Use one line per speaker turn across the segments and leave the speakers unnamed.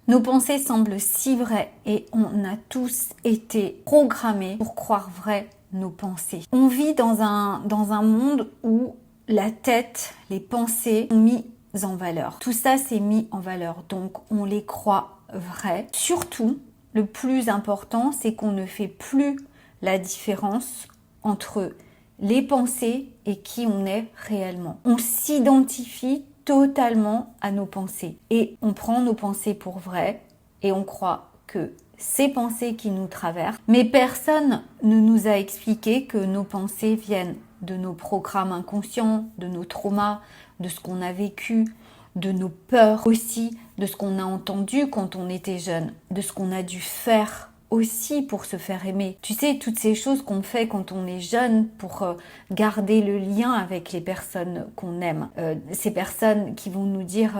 Nos pensées semblent si vraies et on a tous été programmés pour croire vraies nos pensées. On vit dans un monde où la tête, les pensées sont mises en valeur. Tout ça c'est mis en valeur, donc on les croit vraies. Surtout, le plus important, c'est qu'on ne fait plus la différence entre les pensées et qui on est réellement. On s'identifie totalement à nos pensées et on prend nos pensées pour vraies et on croit que ces pensées qui nous traversent, mais personne ne nous a expliqué que nos pensées viennent de nos programmes inconscients, de nos traumas, de ce qu'on a vécu, de nos peurs aussi, de ce qu'on a entendu quand on était jeune, de ce qu'on a dû faire aussi pour se faire aimer. Tu sais, toutes ces choses qu'on fait quand on est jeune pour garder le lien avec les personnes qu'on aime. Ces personnes qui vont nous dire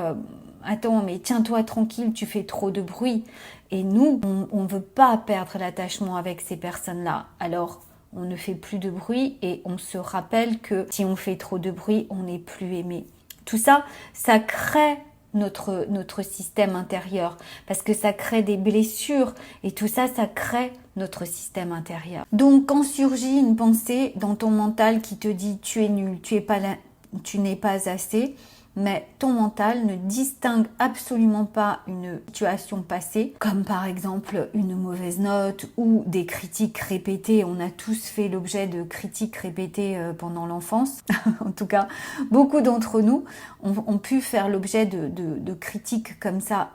attends, mais tiens-toi tranquille, tu fais trop de bruit. Et nous, on ne veut pas perdre l'attachement avec ces personnes-là. Alors, on ne fait plus de bruit et on se rappelle que si on fait trop de bruit, on n'est plus aimé. Tout ça, ça crée notre système intérieur parce que ça crée des blessures et tout ça, ça crée notre système intérieur. Donc, quand surgit une pensée dans ton mental qui te dit tu es nul, tu n'es pas assez, mais ton mental ne distingue absolument pas une situation passée, comme par exemple une mauvaise note ou des critiques répétées. On a tous fait l'objet de critiques répétées pendant l'enfance. En tout cas, beaucoup d'entre nous ont pu faire l'objet de critiques comme ça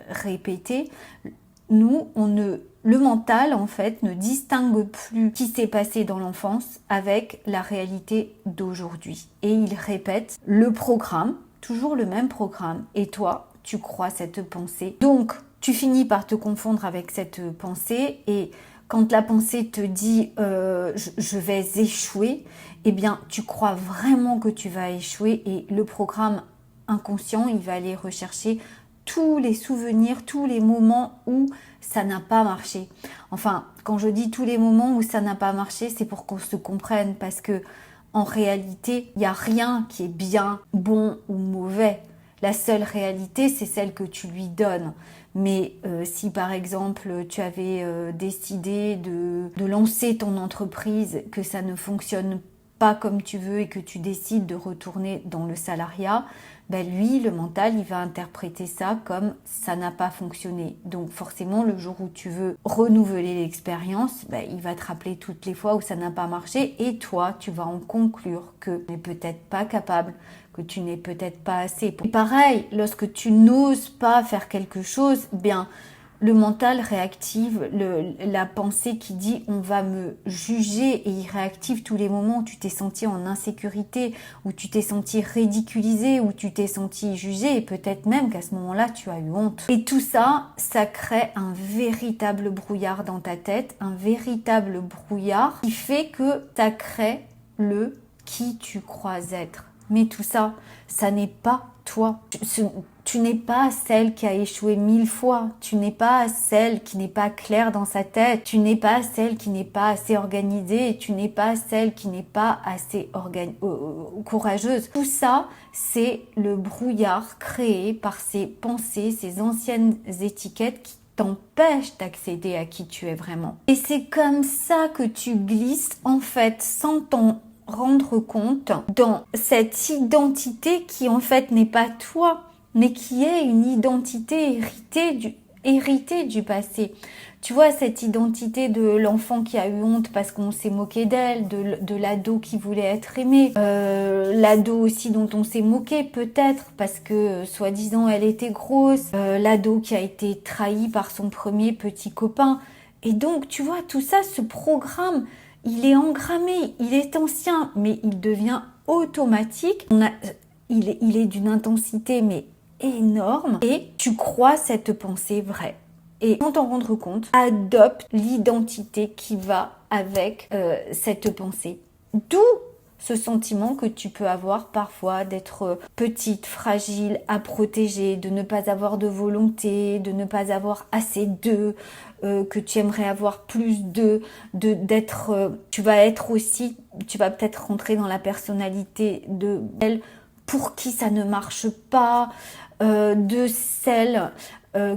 répétées. Nous, le mental, en fait, ne distingue plus ce qui s'est passé dans l'enfance avec la réalité d'aujourd'hui. Et il répète le programme, toujours le même programme, et toi, tu crois cette pensée. Donc, tu finis par te confondre avec cette pensée, et quand la pensée te dit je vais échouer, eh bien, tu crois vraiment que tu vas échouer, et le programme inconscient, il va aller rechercher tous les souvenirs, tous les moments où ça n'a pas marché. Enfin, quand je dis tous les moments où ça n'a pas marché, c'est pour qu'on se comprenne parce que en réalité, il n'y a rien qui est bien, bon ou mauvais. La seule réalité, c'est celle que tu lui donnes. Mais si par exemple, tu avais décidé de lancer ton entreprise, que ça ne fonctionne pas comme tu veux et que tu décides de retourner dans le salariat, ben lui, le mental, il va interpréter ça comme ça n'a pas fonctionné. Donc forcément, le jour où tu veux renouveler l'expérience, ben, il va te rappeler toutes les fois où ça n'a pas marché et toi, tu vas en conclure que tu n'es peut-être pas capable, que tu n'es peut-être pas assez. Et pareil, lorsque tu n'oses pas faire quelque chose, bien le mental réactive la pensée qui dit on va me juger et il réactive tous les moments où tu t'es senti en insécurité, où tu t'es senti ridiculisé, où tu t'es senti jugé et peut-être même qu'à ce moment-là tu as eu honte. Et tout ça, ça crée un véritable brouillard dans ta tête, un véritable brouillard qui fait que ça crée le qui tu crois être. Mais tout ça, ça n'est pas toi. Tu n'es pas celle qui a échoué 1000 fois. Tu n'es pas celle qui n'est pas claire dans sa tête. Tu n'es pas celle qui n'est pas assez organisée. Tu n'es pas celle qui n'est pas assez courageuse. Tout ça, c'est le brouillard créé par ces pensées, ces anciennes étiquettes qui t'empêchent d'accéder à qui tu es vraiment. Et c'est comme ça que tu glisses, en fait, sans t'en rendre compte, dans cette identité qui, en fait, n'est pas toi, mais qui est une identité héritée du passé. Tu vois, cette identité de l'enfant qui a eu honte parce qu'on s'est moqué d'elle, de l'ado qui voulait être aimé, l'ado aussi dont on s'est moqué peut-être parce que soi-disant elle était grosse, l'ado qui a été trahi par son premier petit copain. Et donc, tu vois, tout ça, ce programme, il est engrammé, il est ancien, mais il devient automatique. Il est d'une intensité, mais énorme, et tu crois cette pensée vraie. Et sans t'en rendre compte, adopte l'identité qui va avec cette pensée. D'où ce sentiment que tu peux avoir parfois d'être petite, fragile, à protéger, de ne pas avoir de volonté, de ne pas avoir assez d'eux, que tu aimerais avoir plus d'eux, tu vas peut-être rentrer dans la personnalité de elle pour qui ça ne marche pas, de celle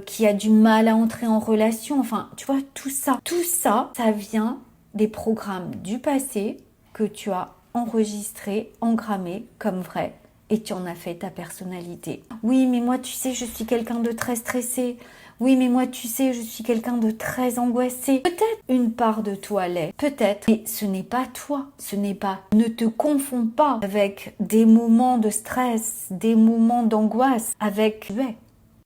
qui a du mal à entrer en relation. Enfin, tu vois, tout ça, ça vient des programmes du passé que tu as enregistrés, engrammés comme vrais et tu en as fait ta personnalité. Oui, mais moi, tu sais, je suis quelqu'un de très stressé. Oui, mais moi, tu sais, je suis quelqu'un de très angoissé. Peut-être une part de toi l'est, peut-être, mais ce n'est pas toi, ce n'est pas. Ne te confonds pas avec des moments de stress, des moments d'angoisse, avec tu es.